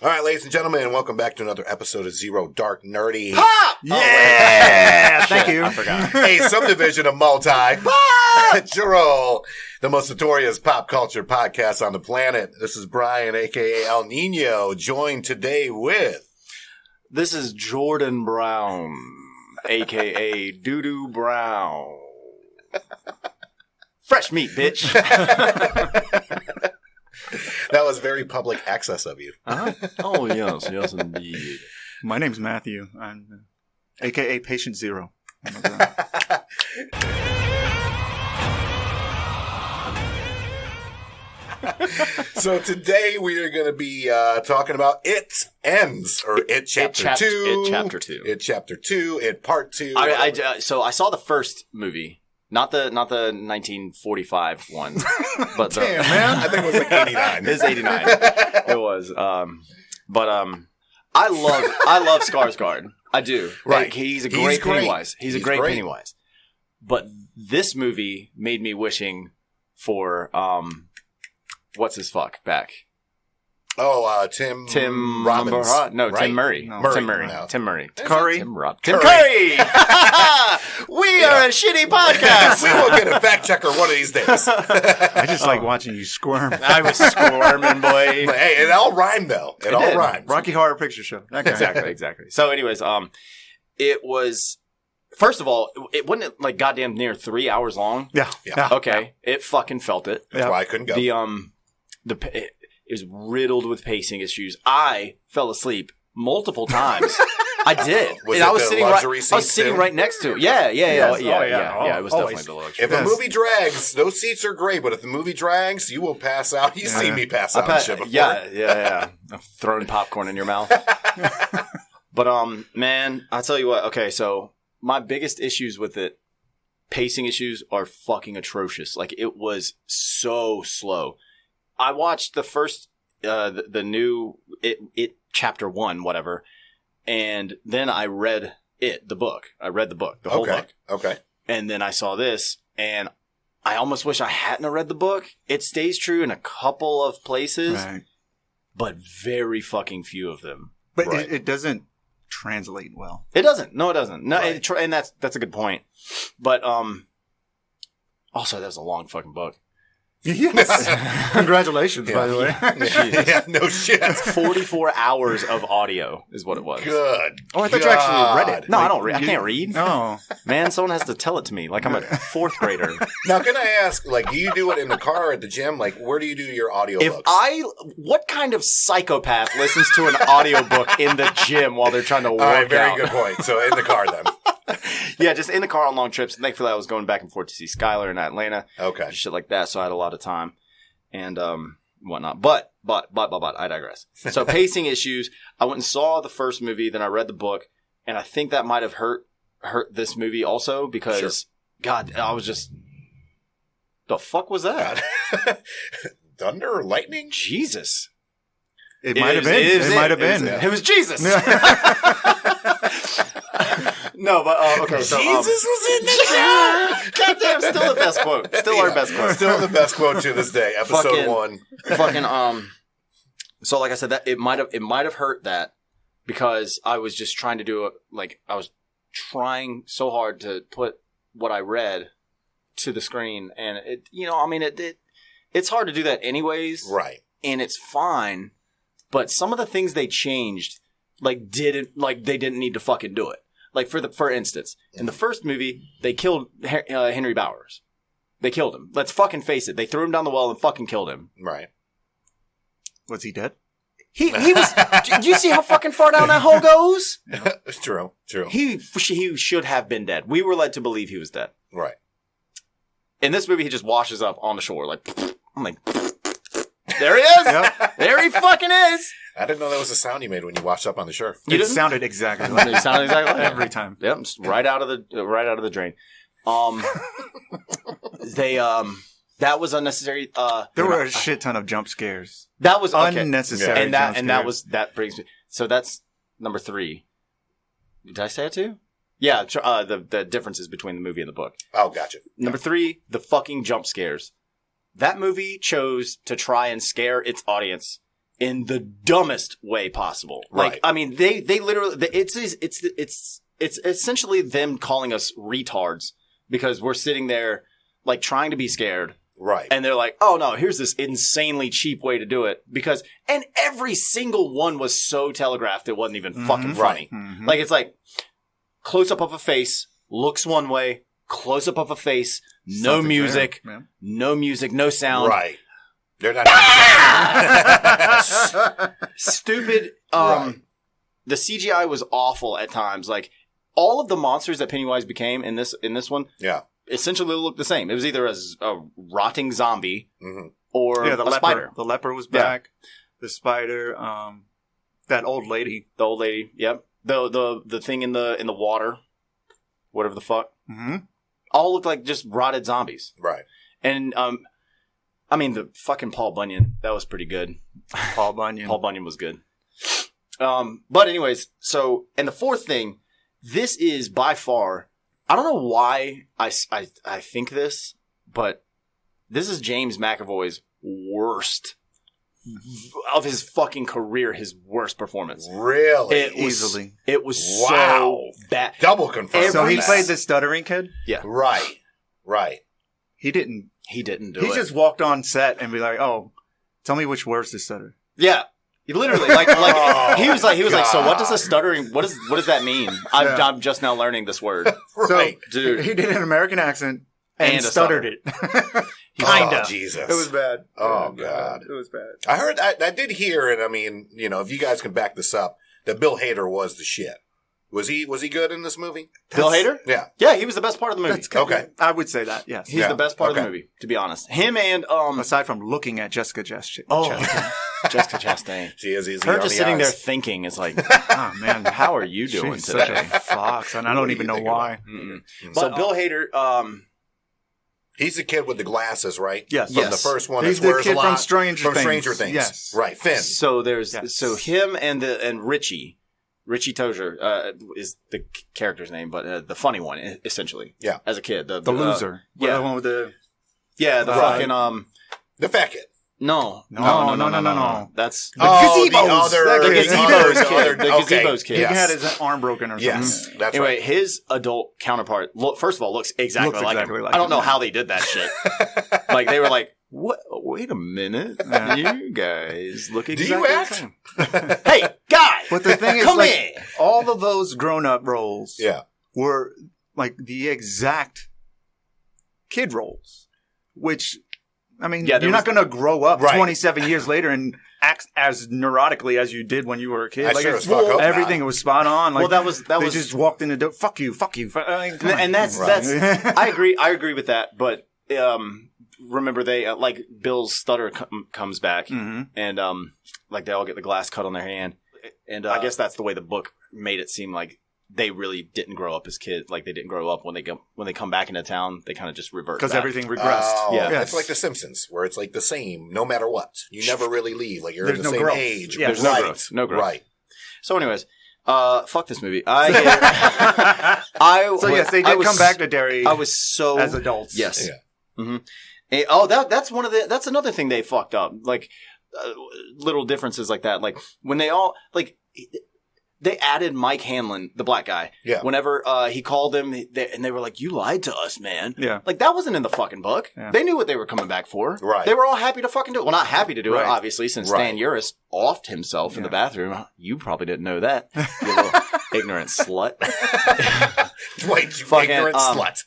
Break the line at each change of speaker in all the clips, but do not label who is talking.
All right, ladies and gentlemen, welcome back to another episode of Zero Dark Nerdy.
Pop!
Yeah! Thank you.
I forgot.
A subdivision of multi. Jiro, the most notorious pop culture podcast on the planet. This is Brian, a.k.a. El Nino, joined today with...
This is Jordan Brown, a.k.a. Doo-Doo Brown. Fresh meat, bitch.
That was very public access of you.
Oh, yes, indeed.
My name's Matthew. I'm a.k.a. Patient Zero.
So today we are going to be talking about It Ends, or It Chapter 2.
It Chapter 2.
It Chapter 2, It Part 2.
So I saw the first movie. Not the 1945 one, but
Damn, man. I think it was like 89.
It was 89. It was. I love Skarsgård. I do.
Right.
Like, he's a great Pennywise. He's a great Pennywise. But this movie made me wishing for what's his fuck back?
Oh,
Tim
Robbins.
No,
right?
Tim Murray.
No.
Tim Murray.
No.
Tim Murray.
Curry.
Tim Curry. We are a shitty podcast.
We will get a fact checker one of these days.
I just like watching you squirm.
I was squirming, boy.
But, hey, it all rhymed, though. It all
did.
rhymed.
Rocky Horror Picture Show. That guy.
Exactly. So anyways, it was, first of all, it wasn't like goddamn near 3 hours long.
Yeah.
Okay. It fucking felt it.
That's why I couldn't go.
It was riddled with pacing issues. I fell asleep multiple times. I did.
Was
and
it
I was
the
sitting
luxury
right. I was
seats
sitting
too?
right next to it. Yeah. It was
Always.
definitely the luxury.
If a movie drags, those seats are great, but if the movie drags, you will pass out. You've seen me pass out and shit before.
Yeah. Throwing popcorn in your mouth. But man, I'll tell you what. Okay, so my biggest issues with it, pacing issues, are fucking atrocious. Like, it was so slow. I watched the first, the new It Chapter 1, whatever, and then I read the book. I read the book, the whole book.
Okay.
And then I saw this, and I almost wish I hadn't read the book. It stays true in a couple of places,
Right.
but very fucking few of them.
But
Right.
it doesn't translate well.
It doesn't. No, it doesn't. No,
Right.
and that's a good point. But also, that was a long fucking book.
Yes. Congratulations, by the way.
Yeah, no shit.
44 hours of audio is what it was.
Good.
Oh, I thought you actually read it.
No, I
Like,
don't read. I
you-
can't read.
No.
Man, someone has to tell it to me like I'm a fourth grader.
Now, can I ask, like, do you do it in the car or at the gym? Like, where do you do your audiobooks?
What kind of psychopath listens to an audiobook in the gym while they're trying to work
All right, very
out?
good point. So, in the car then.
Yeah, just in the car on long trips. Thankfully, I was going back and forth to see Skylar in Atlanta.
Okay.
Shit like that, so I had a lot of time and whatnot. But I digress. So pacing issues. I went and saw the first movie, then I read the book, and I think that might have hurt this movie also because,
Sure.
God, I was just, the fuck was that?
Thunder or lightning?
Jesus.
It might have been. It might have been.
It was Jesus. No, but okay. So,
Jesus was in the jar!
goddamn, still the best quote. Still our best quote.
Still the best quote to this day. Episode 1.
Fucking So like I said, that it might have hurt that because I was just trying to do it. Like, I was trying so hard to put what I read to the screen, and it's hard to do that anyways,
Right.
and it's fine. But some of the things they changed, they didn't need to fucking do it. Like, for instance, in the first movie, they killed Henry Bowers. They killed him. Let's fucking face it. They threw him down the well and fucking killed him.
Right.
Was he dead?
He was. Do you see how fucking far down that hole goes?
True.
He should have been dead. We were led to believe he was dead.
Right.
In this movie, he just washes up on the shore. Like, I'm like, there he is.
Yep.
There he fucking is.
I didn't know that was the sound you made when you washed up on the shore.
You
It
didn't?
sounded exactly like
It sounded exactly like that.
every time.
Yep, just right out of the drain. That was unnecessary.
There were a shit ton of jump scares.
That was okay.
Unnecessary.
And
jump
that
scares.
brings me. So that's number 3. Did I say it too? Yeah, the differences between the movie and the book.
Oh, gotcha.
Number 3, the fucking jump scares. That movie chose to try and scare its audience in the dumbest way possible.
Right.
Like, I mean, they literally, it's essentially them calling us retards because we're sitting there, like, trying to be scared.
Right.
And they're like, oh no, here's this insanely cheap way to do it. And every single one was so telegraphed it wasn't even fucking funny.
Mm-hmm.
Like, it's like, close up of a face, looks one way, close up of a face, no music, no sound.
Right. They're not.
Stupid.
Right.
The CGI was awful at times. Like, all of the monsters that Pennywise became in this one, essentially looked the same. It was either a rotting zombie or
the
a spider.
The leper was back. The spider. That old lady.
The old lady. Yep. The thing in the water. Whatever the fuck.
Mm-hmm.
All looked like just rotted zombies.
Right.
And I mean, the fucking Paul Bunyan, that was pretty good.
Paul Bunyan
was good. But anyways, so, and the fourth thing, this is by far, I don't know why I think this, but this is James McAvoy's worst of his fucking career, his worst performance.
Really?
Easily.
It was so bad.
Double confirmed.
So he played the stuttering kid?
Yeah.
Right.
He didn't
do it.
He just walked on set and be like, "Oh, tell me which word's to stutter."
Yeah, he literally like he was like, so what does a stuttering? What does that mean? I'm just now learning this word.
Right,
so,
dude.
He did an American accent and stuttered it.
Kinda. Oh, Jesus.
It was bad.
Oh, God.
It was bad.
I heard. I did hear, and I mean, you know, if you guys can back this up, that Bill Hader was the shit. Was he good in this movie?
Bill Hader?
Yeah.
Yeah, he was the best part of the movie.
Okay.
I would say that, yes.
He's the best part of the movie, to be honest. Him and
aside from looking at Jessica Chastain.
Jessica Chastain.
She is easy.
Her just sitting there thinking is like,
oh man,
how are you doing
she's
today?
Such a fox, and I don't even know why.
So Bill Hader,
he's the kid with the glasses, right?
Yes.
From the first one.
He's the kid from Stranger Things.
Yes. Right. Finn.
So there's so him and Richie Tozier is the character's name, but the funny one essentially.
Yeah.
As a kid, the
loser.
Yeah.
The one with the
fucking
the fat kid.
No. That's
the
gazebo's kid.
He had his arm broken or something.
Yes, that's
anyway,
right.
his adult counterpart, first of all, looks exactly like him.
Like
I don't know how they did that shit. Like, they were like, what? Wait a minute. You guys look exactly the same. Hey, guys!
But the thing is,
come
like,
here.
all of those grown-up roles
were
like the exact kid roles, which... I mean,
you're
not going to grow up
27
years later and act as neurotically as you did when you were a kid. Everything was spot on. Like,
that was
they just walked in the door. Fuck you.
And that's I agree with that. But remember, they like Bill's stutter comes back, and like they all get the glass cut on their hand, and I guess that's the way the book made it seem like. They really didn't grow up as kids. Like, they didn't grow up when they come back into town. They kind of just revert
because
back.
everything regressed.
It's like The Simpsons, where it's like the same no matter what. You never really leave. Like, you're in the same
growth.
age.
Yeah, there's no growth.
Right.
So, anyways, fuck this movie.
Yes, they did come back to Derry.
I was so
as adults.
Yes.
Yeah.
Mm-hmm. That's another thing they fucked up. Like little differences like that. Like when they all like. They added Mike Hanlon, the black guy.
Yeah.
Whenever he called him, and they were like, "You lied to us, man."
Yeah.
Like, that wasn't in the fucking book. Yeah. They knew what they were coming back for.
Right.
They were all happy to fucking do it. Well, not happy to do it, obviously, since Stan Uris offed himself in the bathroom. You probably didn't know that. You little ignorant slut.
Wait, you ignorant slut.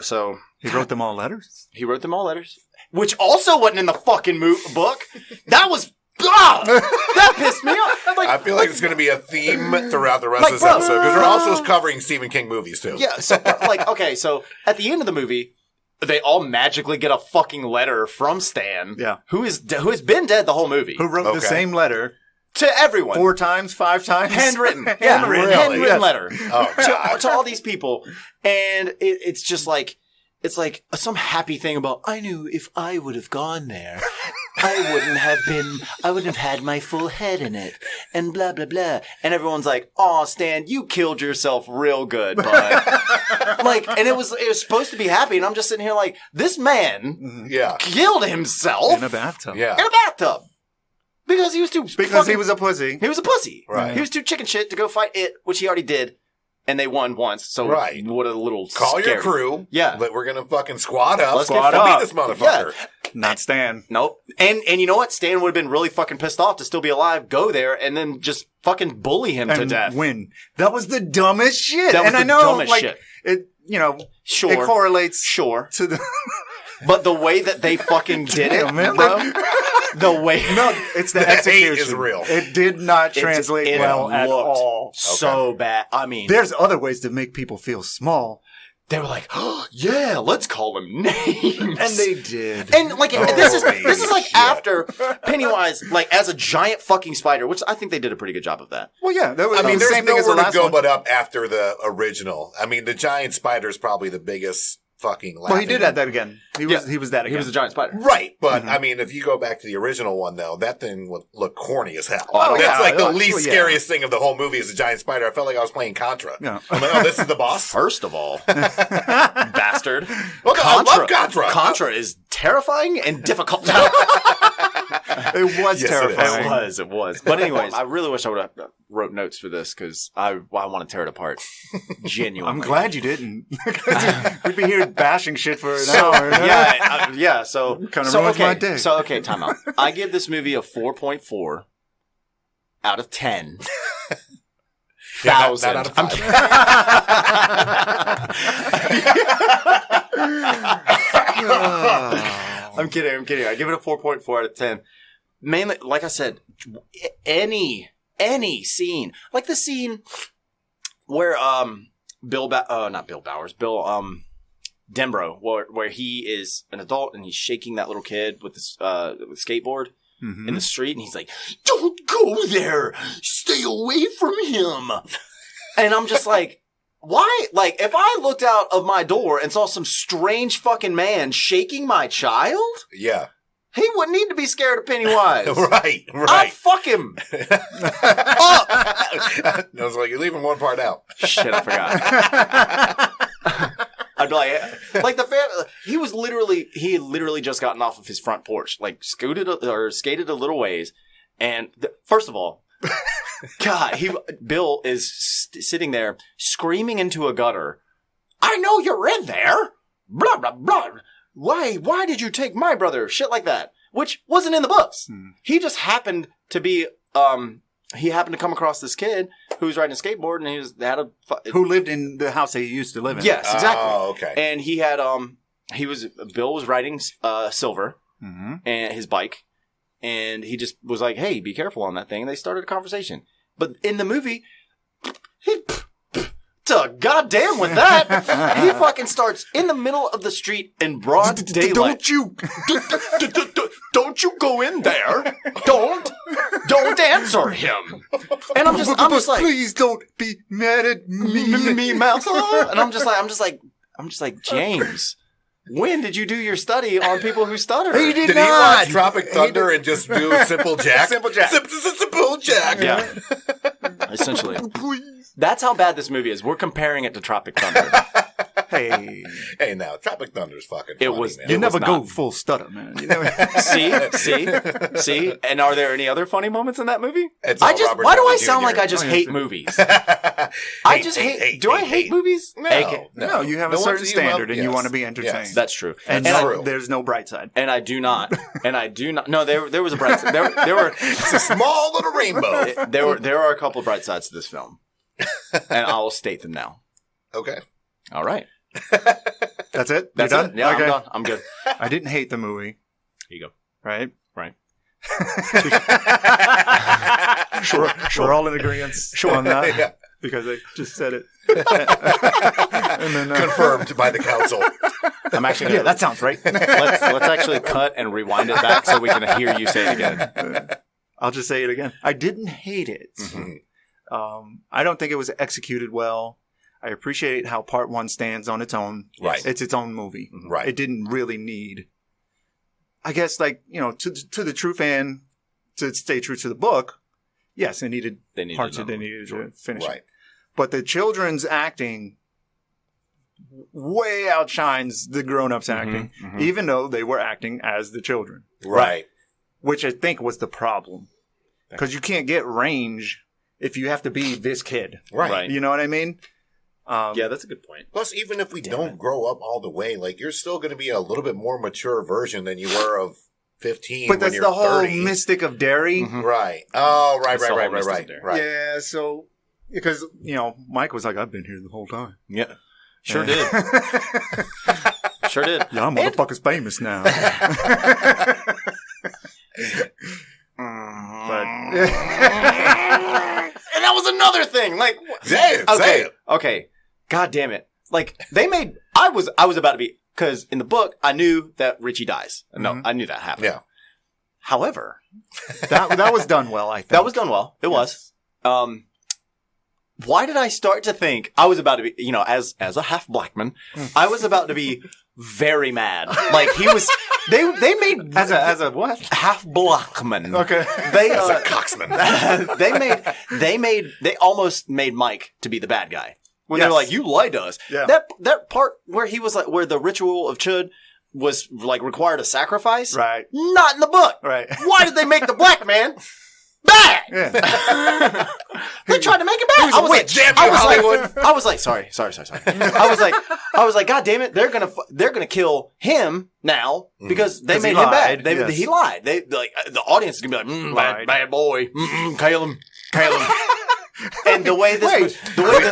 So
he wrote them all letters?
He wrote them all letters. Which also wasn't in the fucking book. That was... that pissed me off. Like,
I feel like it's going to be a theme throughout the rest of this episode because we're also covering Stephen King movies too.
Yeah, so okay, so at the end of the movie, they all magically get a fucking letter from Stan, who has been dead the whole movie,
who wrote the same letter
to everyone
4 times, 5 times,
handwritten,
handwritten
letter to all these people, and it's just like. It's like some happy thing about, I knew if I would have gone there, I wouldn't have had my full head in it, and blah, blah, blah. And everyone's like, "Aw, Stan, you killed yourself real good, bud." Like, and it was supposed to be happy, and I'm just sitting here like, this man killed himself.
In a bathtub.
Yeah.
In a bathtub. Because he was too
he was a pussy.
He was a pussy.
Right.
He was too chicken shit to go fight it, which he already did. And they won once. So what a little
Call
scary.
your crew.
Yeah.
But we're going to fucking squad up.
Let's
squad
beat
up.
this motherfucker.
Yeah.
Not Stan.
Nope. And you know what? Stan would have been really fucking pissed off to still be alive, go there, and then just fucking bully him to death.
Win. That was the dumbest shit.
That was
and
the
I know,
dumbest
like,
shit.
It, you know,
Sure.
it correlates
Sure.
to the...
But the way that they fucking did it,
man,
bro. The way...
No, it's the
hate
execution.
is real.
It did not translate
it
well at
looked
all.
So bad. I mean...
There's other ways to make people feel small.
They were like, oh, yeah, let's call him names.
And they did.
And like this is like
shit.
after Pennywise, like as a giant fucking spider, which I think they did a pretty good job of that.
Well, yeah. That was
I mean,
the
there's
same thing as the
nowhere to
last
go
one.
but up after the original. I mean, the giant spider is probably the biggest fucking laughing.
Well, he did have that again. He was that again.
He was a giant spider.
Right, but I mean, if you go back to the original one, though, that thing would look corny as hell.
Oh,
That's
yeah.
like the
Well,
least
yeah.
scariest thing of the whole movie is the giant spider. I felt like I was playing Contra.
Yeah.
I'm like, oh, this is the boss?
First of all, bastard.
Well, I love Contra.
Contra is terrifying and difficult.
It was
Yes,
terrifying.
It was. But anyways, I really wish I would have wrote notes for this because I want to tear it apart. Genuinely.
I'm glad you didn't. We'd be here bashing shit for an hour.
Yeah. So
Kinda
so
ruins
okay.
my day.
So okay, time out. I give this movie a 4.4 out of 10. Thousand.
Not out of 5.
I'm kidding. I give it a 4.4 out of 10. Mainly, like I said, any scene, like the scene where Bill Denbrough, where he is an adult and he's shaking that little kid with this with skateboard in the street, and he's like, "Don't go there, stay away from him," and I'm just like. Why? Like, if I looked out of my door and saw some strange fucking man shaking my child,
Yeah.
he wouldn't need to be scared of Pennywise.
Right.
I'd fuck him up.
I was like, you're leaving one part out.
Shit, I forgot. I'd be like the fan. He had literally just gotten off of his front porch, like skated a little ways, and first of all. God, Bill is sitting there screaming into a gutter. I know you're in there. Blah, blah, blah. Why did you take my brother? Shit like that. Which wasn't in the books. He just happened to be, he happened to come across this kid who was riding a skateboard and
Who lived in the house they used to live in.
Yes, exactly.
Oh, okay.
And he had, Bill was riding, Silver and his bike. And he just was like, hey, be careful on that thing. And they started a conversation. But in the movie, he goddamn with that. He fucking starts in the middle of the street in broad daylight. Don't you go in there. Don't answer him. And I'm just like,
please don't be mad at me.
mouth. And I'm just like, James. When did you do your study on people who stutter?
He did
Did
not.
he watch Tropic Thunder and just do Simple Jack?
Simple Jack.
Simple Jack.
Yeah. Essentially.
Please.
That's how bad this movie is. We're comparing it to Tropic Thunder.
Hey.
Hey, now, Tropic Thunder is fucking
It
funny,
was-
man.
You
It
never
not.
go full stutter, man. You never-
See? And are there any other funny moments in that movie?
It's all Robert
Why do I
Downey
sound
Jr.
like I just
Oh, yeah,
hate
sure.
movies? I just hate. Do I hate movies?
No,
No, you have a
The ones
certain
that you love,
standard and you
yes.
want to be entertained.
Yes.
That's true.
And
True.
there's no bright side.
And I do not. No, there was a bright side. There were
It's a small little rainbow.
there are a couple of bright sides to this film, and I will state them now.
Okay.
All right.
That's it?
That's
You're done?
it. Yeah,
Okay.
I'm done. I'm good.
I didn't hate the movie,
Here you go.
right?
Right.
Sure. We're all in agreement on that
Yeah.
because I just said it. And then,
Confirmed by the council.
I'm actually
Yeah,
gonna,
that sounds right.
let's actually cut and rewind it back so we can hear you say it again.
I'll just say it again. I didn't hate it. I don't think it was executed well. I appreciate how part one stands on its own.
Right.
It's its own movie.
Right.
It didn't really need, I guess, like, to the true fan, to stay true to the book, yes, it needed parts that they needed to finish.
Right.
But the children's acting way outshines the grown-ups acting, even though they were acting as the children.
Right.
Which I think was the problem. Because you can't get range if you have to be this kid.
Right.
You know what I mean?
Yeah, that's a good point.
Plus, even if we don't grow up all the way, like, you're still going to be a little bit more mature version than you were of 15
But
when
that's
you're
the whole
30.
mystic of Derry.
Mhm.
Right. Oh, right.
That's the whole mystic there.
Right.
Yeah, so, because, Mike was like, I've been here the whole time.
Yeah. Sure did. Sure did.
Yeah, I'm motherfucker's famous now. But
And that was another thing. Like,
Say it.
Okay. God damn it. Like, I was about to be, because in the book, I knew that Richie dies. No, I knew that happened.
Yeah.
However,
that was done well, I think.
that was done well. It was. Why did I start to think I was about to be, as a half black man, I was about to be very mad. Like, he was, they made,
as a what?
half black man.
Okay.
They,
As a coxman.
they almost made Mike to be the bad guy. When they
Yes.
were like, you lied to us.
Yeah.
That part where he was like, where the ritual of Chud was like required a sacrifice.
Right.
Not in the book.
Right.
Why did they make the black man bad?
Yeah.
They tried to make him bad. I was like,
damn you, Hollywood.
I was like, sorry. I was like, God damn it, they're gonna kill him now because they
'Cause
made
he
him bad.
lied,
He lied. They like the audience is gonna be like, bad boy, kill him. And the way this movie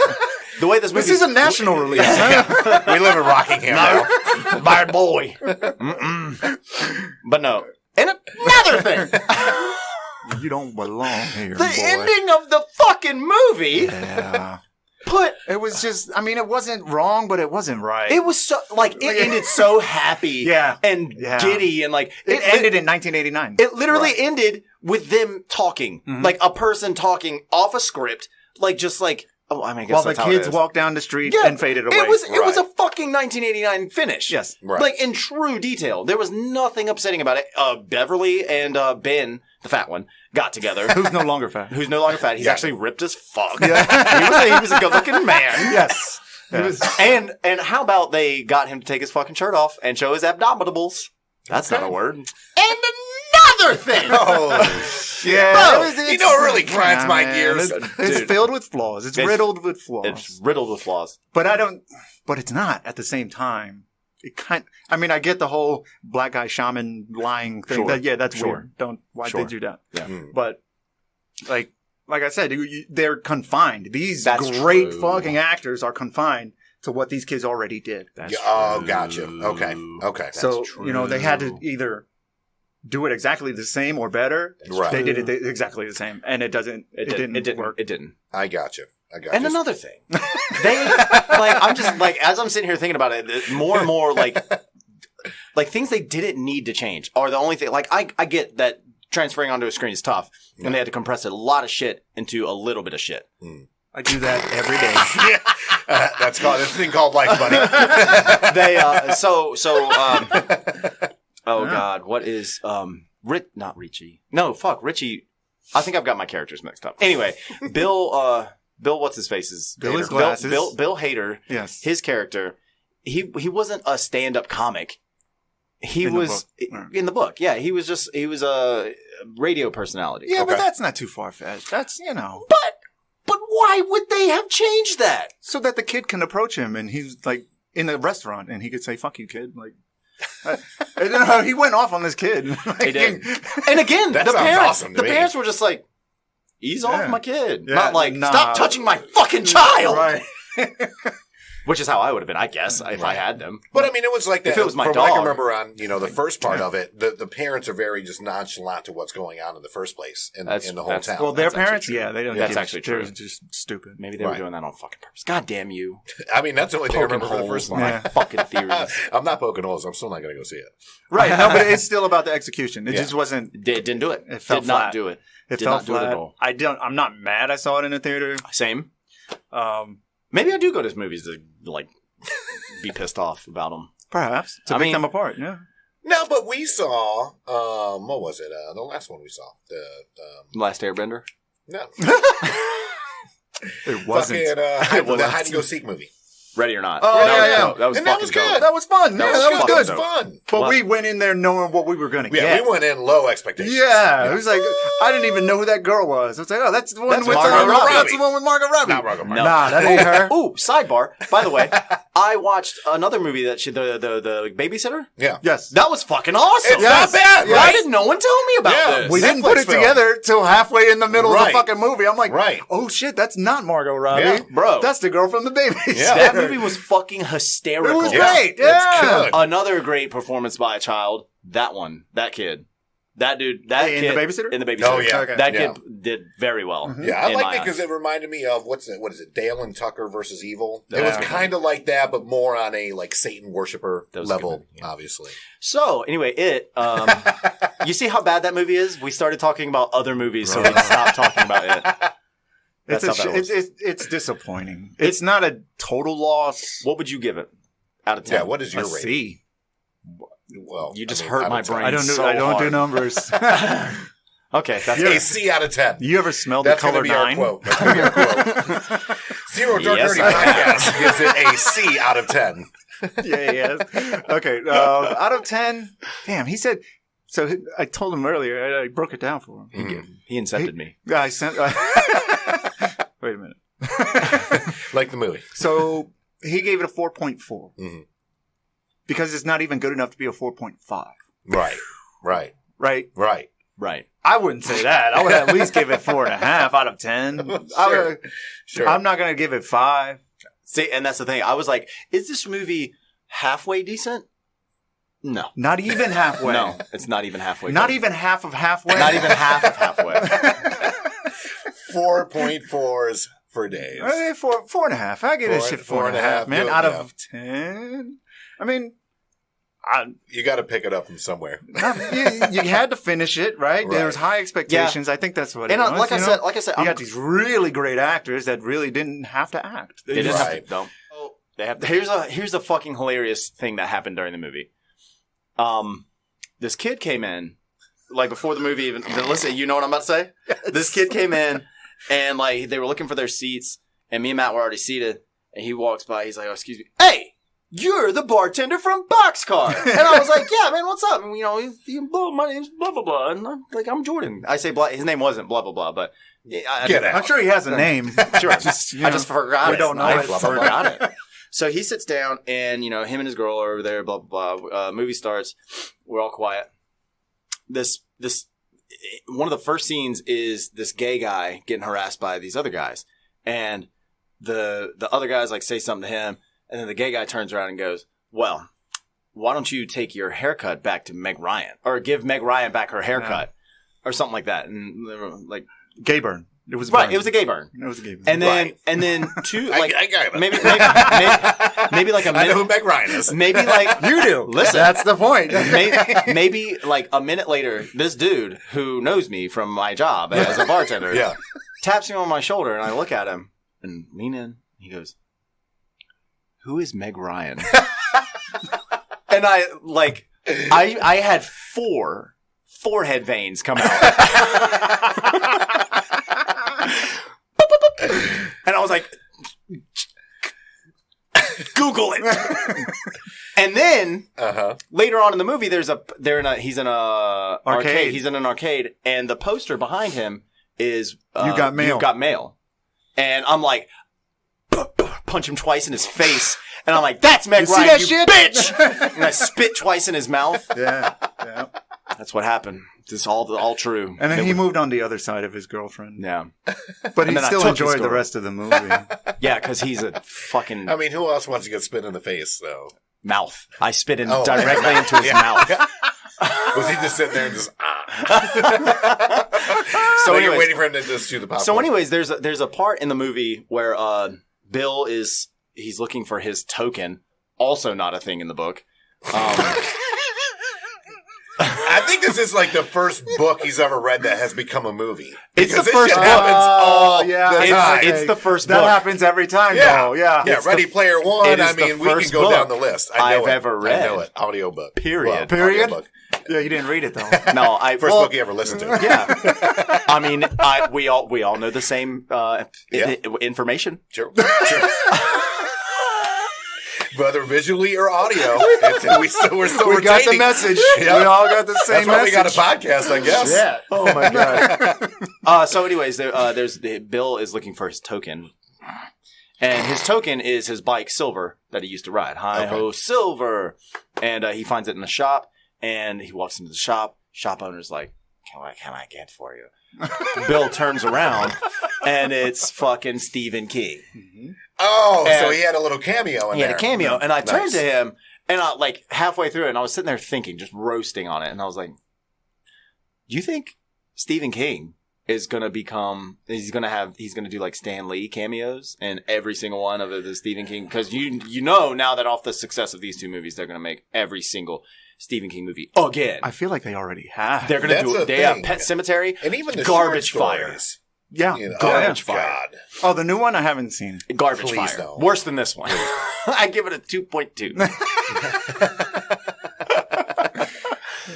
This is a national release.
We live in Rockingham now.
bad boy. But no. And another thing.
You don't belong here,
The
boy.
ending of the fucking movie
Yeah.
it
was just, it wasn't wrong, but it wasn't right.
it was so like it ended so happy and
Yeah.
giddy and like
It ended in 1989.
it literally ended with them talking. Like a person talking off a script, like just like I guess
While the
that's how it
kids
is.
walked down the street and faded away.
It was a fucking 1989 finish.
Yes.
Right.
Like in true detail. There was nothing upsetting about it. Beverly and Ben, the fat one, got together.
Who's no longer fat.
Who's no longer fat. He's actually ripped as fuck.
Yeah.
he was a good-looking man.
Yes.
And how about they got him to take his fucking shirt off and show his abdominals? That's not a word. And another thing.
Yeah.
Bro, it really grinds my gears.
It's filled with flaws. It's riddled with flaws.
It's riddled with flaws.
But it's not at the same time. I get the whole black guy shaman lying thing.
Sure.
That's
Sure.
weird. Why did you do that?
Yeah.
But, like I said, they're confined. These
That's
great
true.
fucking actors are confined to what these kids already did.
Gotcha. Okay.
So, they had to either do it exactly the same or better.
Right.
They did it exactly the same. And it didn't work.
It didn't.
I gotcha.
And another thing, I'm just like, as I'm sitting here thinking about it, more and more like things they didn't need to change are the only thing. Like, I get that transferring onto a screen is tough, and they had to compress a lot of shit into a little bit of shit.
I do that every day.
That's called this thing called life, buddy.
Oh God, what is not Richie? No, fuck Richie. I think I've got my characters mixed up. Anyway, Bill, what's his face is
Bill
Hader.
his glasses.
Bill Hader.
Yes.
His character, he wasn't a stand-up comic. He
In the
was
book.
in the book. Yeah, he was a radio personality.
Yeah, but
Okay.
that's not too far-fetched. That's,
But why would they have changed that?
so that the kid can approach him and he's like in a restaurant and he could say, "Fuck you, kid." Like, he went off on this kid.
He did. And again,
That
the
sounds
parents,
awesome to
the
me.
parents were just like, "Ease off
Yeah.
my kid,"
Yeah,
not like,
nah.
"Stop touching my fucking child."
Right.
Which is how I would have been, I guess, if I had them.
But I mean, it was like that.
If it was my
from what I
dog.
can remember on, the first part of it, the parents are very just nonchalant to what's going on in the first place in the whole town.
Well, their
That's actually
parents,
true.
they don't.
That's
give a
actually
shit. They're
true.
just stupid.
Maybe they were
Right.
doing that on fucking purpose. God damn you.
I mean, that's the only thing I
Poking
remember from the
holes
first
in
one.
my fucking theories.
I'm not poking holes. I'm still not going to go see it.
Right. No, but it's still about the execution. It just wasn't.
Didn't do it.
It fell
Did not
flat.
do it.
It
Did
fell
not do it
flat.
at all.
I'm not mad. I saw it in the theater.
Same.
Um,
Maybe I do go to movies to, like, be pissed off about them.
perhaps to
I
pick
mean-
them apart. Yeah.
No, but we saw, what was it? The last one we saw.
Last Airbender?
No.
It wasn't.
Fucking,
It wasn't.
the hide and go seek movie.
Ready or Not.
Oh,
That was
And
fucking
that was good.
dope.
That was fun.
That
That
was
was good.
It was fun.
But we went in there knowing what we were going to get.
Yeah, we went in low expectations.
Yeah, it was like I didn't even know who that girl was. I was like, oh, that's the one with
Margot Robbie.
That's the one with Margot Robbie.
Not Margot Robbie.
No.
Nah, that ain't her.
Ooh, sidebar. By the way, I watched another movie that the babysitter.
Yeah.
Yes,
That was fucking awesome.
It's not bad,
Why
right?
did no one tell me about
Yeah,
this?
we didn't
Netflix
put it
film.
together till halfway in the middle of the
Right.
fucking movie. I'm like,
Right.
oh shit, that's not Margot Robbie,
Yeah,
bro.
That's the girl from the Babysitter.
Yeah.
That movie was fucking hysterical.
It was
Yeah.
great.
It's
Yeah.
good.
Another great performance by a child. That one. That kid. That dude. That
In
kid.
The Babysitter?
In The Babysitter.
Oh, yeah.
Okay.
That
Yeah.
kid did very well.
Yeah, I
in
liked
my
it because
eyes.
it reminded me of what is it? Dale and Tucker versus Evil. It
Yeah.
was kind of like that, but more on a like Satan worshiper
That was a good
level,
movie, yeah.
obviously.
So, anyway, you see how bad that movie is? We started talking about other movies, so we stopped talking about it.
It's,
That's how bad it was.
it's disappointing. It's not a total loss.
What would you give it out of 10?
Yeah, what is your
A
rating?
C.
Well,
You just
I mean,
hurt
out
my
of 10.
brain.
I don't do.
so
I don't do
hard.
numbers.
Okay, that's
A
good.
C out of 10.
You ever smelled
That's
the
going to
color
be
9?
our quote. That's going to be our quote. Zero Dark
Yes,
Nerdy
I have.
Podcast gives it a C out of 10.
Yeah. Okay. Out of 10. Damn. He said. So I told him earlier. I broke it down for him.
He incepted me.
I sent. Wait a minute.
Like the movie.
So he gave it a 4.4
Mhm.
because it's not even good enough to be a 4.5.
Right. Right.
Right.
Right.
Right.
I wouldn't say that. I would at least give it 4.5 out of 10.
Sure.
I'm not going to give it 5.
See, and that's the thing. I was like, is this movie halfway decent? No.
Not even halfway.
No, it's not even halfway.
Not
good.
even half of halfway.
Not even half of halfway.
4.4s for days.
Hey, 4.5. I give this shit 4.5, man.
Yeah.
Out of 10. I mean,
You got to pick it up from somewhere.
you had to finish it, right? There was high expectations. I think that's what it
And
was.
like I said,
you got these really great actors that really didn't have to act.
They didn't have
Right.
to. No. They have. Here's a fucking hilarious thing that happened during the movie. This kid came in, like before the movie even. Listen, you know what I'm about to say? Yes. This kid came in, and like they were looking for their seats, and me and Matt were already seated, and he walks by. He's like, "Oh, excuse me, hey." You're the bartender from Boxcar. And I was like, yeah, man, what's up? And, my name's blah, blah, blah. And I'm like, I'm Jordan. I say blah. His name wasn't blah, blah, blah, but I
Get out.
I'm sure he has a name.
Sure.
I
I just forgot
we
it.
don't know
I
it.
forgot it. So he sits down and, him and his girl are over there, blah, blah, blah. Movie starts. We're all quiet. This, one of the first scenes is this gay guy getting harassed by these other guys. And the other guys like say something to him. And then the gay guy turns around and goes, well, why don't you take your haircut back to Meg Ryan or give Meg Ryan back her haircut or something like that. And they were like,
Gay burn. It was a
right.
burn.
It was a gay burn.
It was a gay burn.
And then,
Right.
and then two, like,
I got it.
maybe like a
I know who
minute,
Meg Ryan is.
maybe like,
you do.
listen,
That's the point.
maybe like a minute later, this dude who knows me from my job as a bartender
Yeah.
taps me on my shoulder and I look at him and lean in. He goes, who is Meg Ryan? And I had 4 forehead veins come out. And I was like, Google it. And then later on in the movie, he's in a arcade. He's in an arcade, and the poster behind him is
You Got Mail.
You've Got Mail. And I'm like, punch him twice in his face, and I'm like, "That's Meg
You
Ryan,
see that
you
shit?
bitch!" And I spit twice in his mouth.
Yeah.
That's what happened. This is all true.
And then he moved on the other side of his girlfriend.
Yeah,
But he
then I
still
took his
enjoyed the
girl.
rest of the movie.
yeah, because he's a fucking
I mean, who else wants to get spit in the face, though?
mouth. I spit in
Oh.
directly into his
Yeah.
mouth.
Was he just sitting there and just,
So
you're
anyways,
waiting for him to just chew the popcorn?
So anyways, there's a part in the movie where Bill he's looking for his token. Also not a thing in the book.
I think this is like the first book he's ever read that has become a movie.
It's
Because
the
this
first
shit
book.
happens all the
yeah.
time.
It's the first
That
book.
happens every time,
Yeah.
though. Yeah.
Yeah,
It's
Ready
the-
Player One.
it is
I mean,
the
we can
first
go
book
down the list. I know
I've
it.
ever read.
I know it. Audiobook.
Period.
Period?
Audiobook.
Yeah, you didn't read it, though.
No,
First book you ever listened to.
Yeah. I mean, we all know the same
Yeah.
information.
Sure. whether visually or audio. We're still
we got the message.
Yep.
We all got the same
That's why
message.
we got a podcast, I guess.
Yeah.
Oh my god.
So anyways, Bill is looking for his token. And his token is his bike, Silver, that he used to ride. Hi-ho, Silver! And he finds it in the shop, and he walks into the shop. Shop owner's like, what can I get for you? Bill turns around, and it's fucking Stephen King.
Mm-hmm. Oh, so he had a little cameo in there.
He had a cameo, and I turned to him, and I, like, halfway through it, and I was sitting there thinking, just roasting on it, and I was like, do you think Stephen King is going to he's going to do like Stan Lee cameos in every single one of the Stephen King? Because you know now that off the success of these two movies, they're going to make every single Stephen King movie again.
I feel like they already have.
They're going to do it. They have Pet Cemetery
and even the
Garbage Fire.
Yeah,
Garbage Fire.
God.
Oh, the new one I haven't seen.
Garbage
Please
Fire.
don't.
Worse than this one. I give it a 2.2.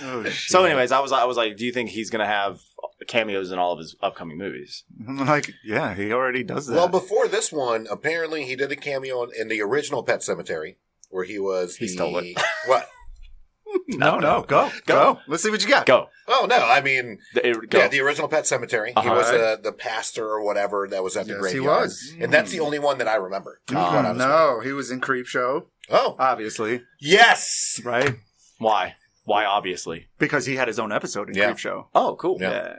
Oh, shit.
So, anyways, I was like, do you think he's going to have cameos in all of his upcoming movies?
I'm like, yeah, he already does that.
Well, before this one, apparently he did a cameo in the original Pet Cemetery, where he was.
He stole it.
What?
No. Go. Let's see what you got.
Go.
Oh no! I mean,
Go.
yeah, the original Pet Cemetery. He was the pastor or whatever that was at the graveyard.
He was,
and that's the only one that I remember.
No, he was in Creepshow.
Oh,
obviously,
yes.
Right?
Why? Obviously?
Because he had his own episode in Creepshow.
Oh, cool.
Yeah.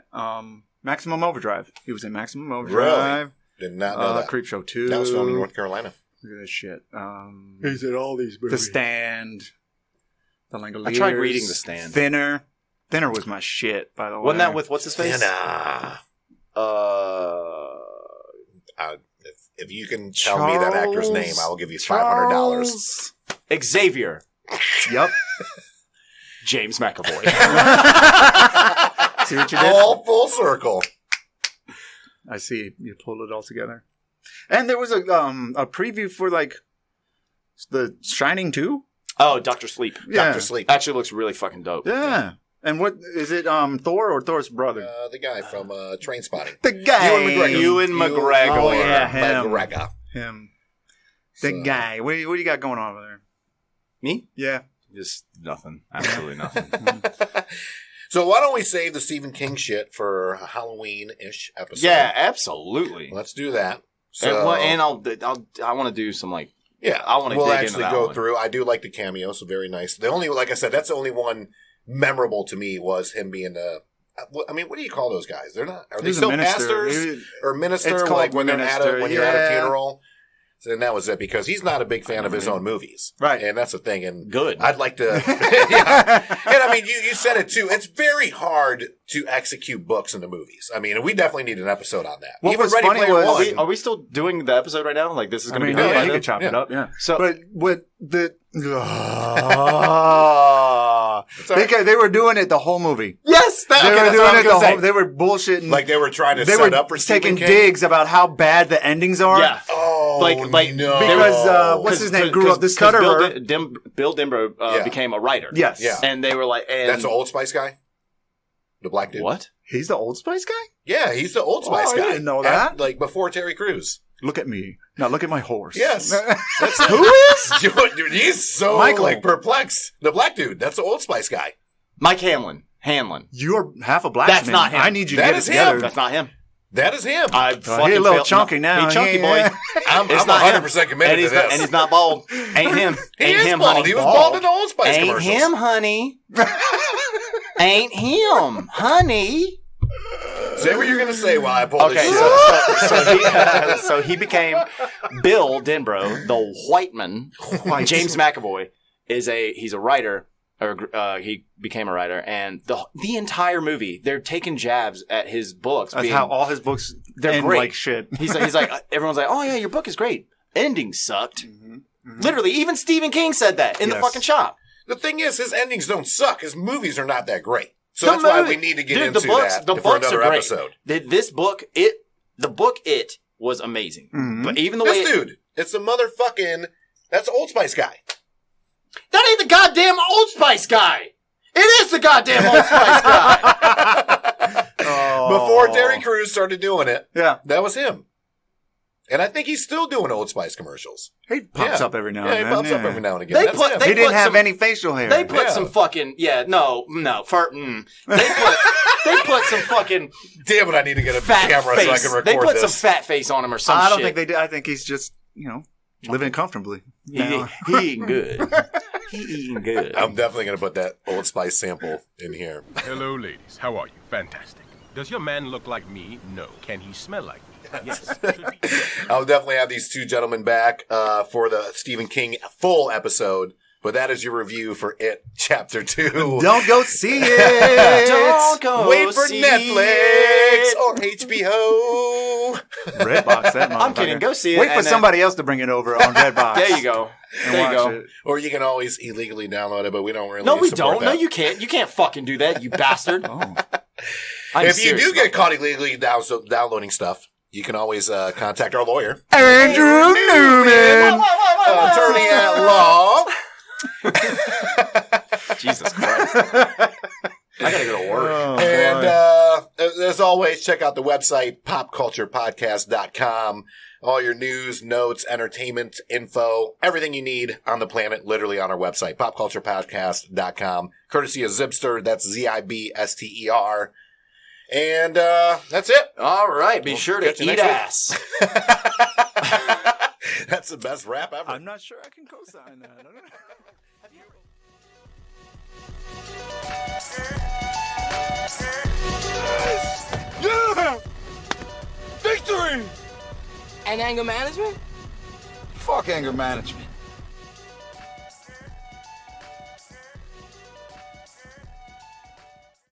Maximum Overdrive. He was in Maximum Overdrive.
Really? Did not know that.
Creepshow 2.
That was filmed in North Carolina.
Look at this shit.
He's in all these movies.
The Stand. The Langoliers.
I tried reading The Stand.
Thinner was my shit, by the way.
Wasn't that with what's his face?
Thinner. If you can tell me that actor's name, I will give you $500.
Xavier.
Yep.
James McAvoy.
See what you did?
All full circle.
I see. You pulled it all together. And there was a preview for like the Shining 2.
Oh, Dr. Sleep.
Yeah.
Dr. Sleep.
Actually looks really fucking dope.
Yeah. And what is it? Thor or Thor's brother?
The guy from Trainspotting.
The guy.
Ewan McGregor.
Oh yeah, him.
McGregor.
Him. The guy. What do you got going on over there?
Me?
Yeah.
Just nothing. Absolutely nothing.
So why don't we save the Stephen King shit for a Halloween-ish episode?
Yeah, absolutely.
Let's do that. So,
and I want to do some like.
Yeah,
I want to dig into that
go
one.
through. I do like the cameo, so very nice. The only, like I said, that's the only one memorable to me was him being I mean, what do you call those guys? They're not. Are they still pastors or minister? Like when they're when you're at a funeral. So then that was it because he's not a big fan of his own movies,
right?
And that's the thing. And
good.
I'd like to. Yeah. And I mean, you said it too. It's very hard to execute books into movies. I mean, we definitely need an episode on that.
What
Even
was
Ready
funny
Player
was-
One.
Are we still doing the episode right now? Like this is going to be.
Yeah, you
done?
could chop it up. Yeah.
So,
but what the because they were doing it the whole movie.
yes,
They were bullshitting.
Like they were trying to
they
set
were
up for
taking
Stephen King?
digs about how bad the endings are.
Yeah.
Oh,
Like
no.
Because what's his name grew up. This Cutterer.
Bill Denbrough became a writer.
Yes.
Yeah.
And they were like,
That's the Old Spice guy? The black dude?
What?
He's the Old Spice guy?
Yeah, he's the Old Spice
I
guy.
didn't know that.
Like before Terry Crews.
Look at me. Now look at my horse.
Yes.
Who is?
Dude, he's so
Michael.
perplexed. The black dude. That's the Old Spice guy.
Mike Hanlon.
You're half a black
That's
man.
not him.
I need you to
That
get it
is
together.
him.
That's not him.
That is him.
I
He's a little chunky now.
He chunky boy.
Yeah.
I'm
It's not
100%
him.
committed to this.
And he's not bald. Ain't him.
He
Ain't
is
him,
bald.
honey.
He was bald in the Old Spice
Ain't
commercials.
him, honey. Ain't him, honey.
Say what you're going to say while I pull
Okay,
this shit.
so he became Bill Denbrough, the white man. James McAvoy he's a writer, or he became a writer, and the entire movie they're taking jabs at his books.
That's how all his books
they're
end
great.
like shit.
He's like everyone's like, oh yeah, your book is great. Ending sucked. Literally, even Stephen King said that in the fucking shop.
The thing is, his endings don't suck. His movies are not that great. So that's why we need to get into that for another episode.
This book, It was amazing.
Mm-hmm.
But even the way
dude, it's the motherfucking, that's the Old Spice guy.
that ain't the goddamn Old Spice guy. It is the goddamn Old Spice guy.
Before Terry Crews started doing it,
Yeah.
that was him. And I think he's still doing Old Spice commercials.
He pops up every now and then.
Yeah, he pops up every now and again.
They didn't have any facial hair.
They put some fucking They put some fucking.
Damn it! I need to get a camera
face.
So I can record
this. They put
this.
some fat face on him or some shit.
I don't think they did. I think he's just living comfortably.
He eating good. He eating good.
I'm definitely going to put that Old Spice sample in here.
Hello, ladies. How are you? Fantastic. Does your man look like me? No. Can he smell like me? Yes.
I'll definitely have these two gentlemen back for the Stephen King full episode. But that is your review for It Chapter 2.
Don't go see it.
Don't go
Wait for
see
Netflix
it.
or HBO.
Redbox, that motherfucker.
I'm kidding. Go see it.
Wait for somebody else to bring it over on Redbox.
There you go. There you go.
It.
Or you can always illegally download it, but we don't really
No, we
support
don't.
that.
No, you can't. You can't fucking do that, you bastard.
Oh.
If you do get caught illegally downloading stuff, you can always contact our lawyer.
Andrew Newman.
Attorney at law.
Jesus Christ. I gotta go to work.
And as always, check out the website, popculturepodcast.com. All your news, notes, entertainment, info, everything you need on the planet, literally on our website, popculturepodcast.com. Courtesy of Zibster, that's Zibster. And that's it.
All right, be sure to eat ass.
That's the best rap ever.
I'm not sure I can co-sign that. I don't know.
Yeah! Victory!
And anger management?
Fuck anger management.